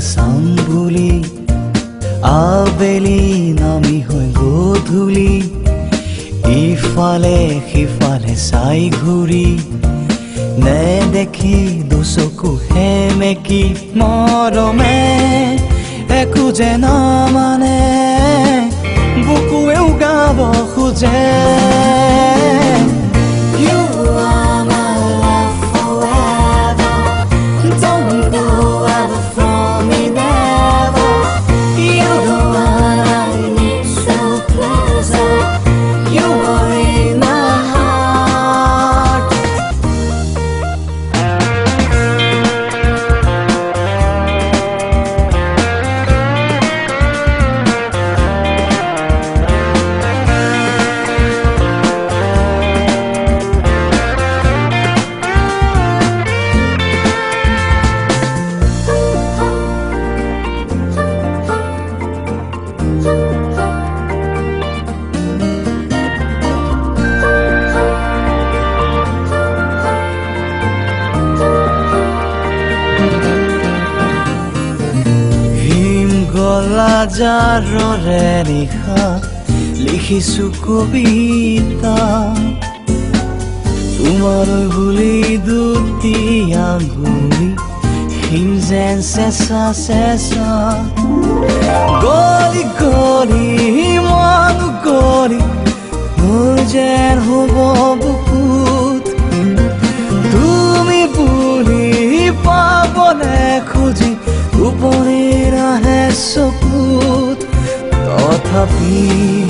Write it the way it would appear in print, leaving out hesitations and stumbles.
Sambuli abeli nami hoy godhuli ifale hifale sai ghuri nedekhi dusoku hemeki morome eku je na mane buku eu gabo khuje জাৰৰে লিখা লিখিছো কবিতা তোমাৰ বুলি দুটি আঙুলি হিম যেন চেঁচা চেঁচা গলি গলি মন গলি মোৰ যেন হ'ব বুকুত তুমি বুলি পাবলে খুজি টোপনি নাহে চকুত তথাপি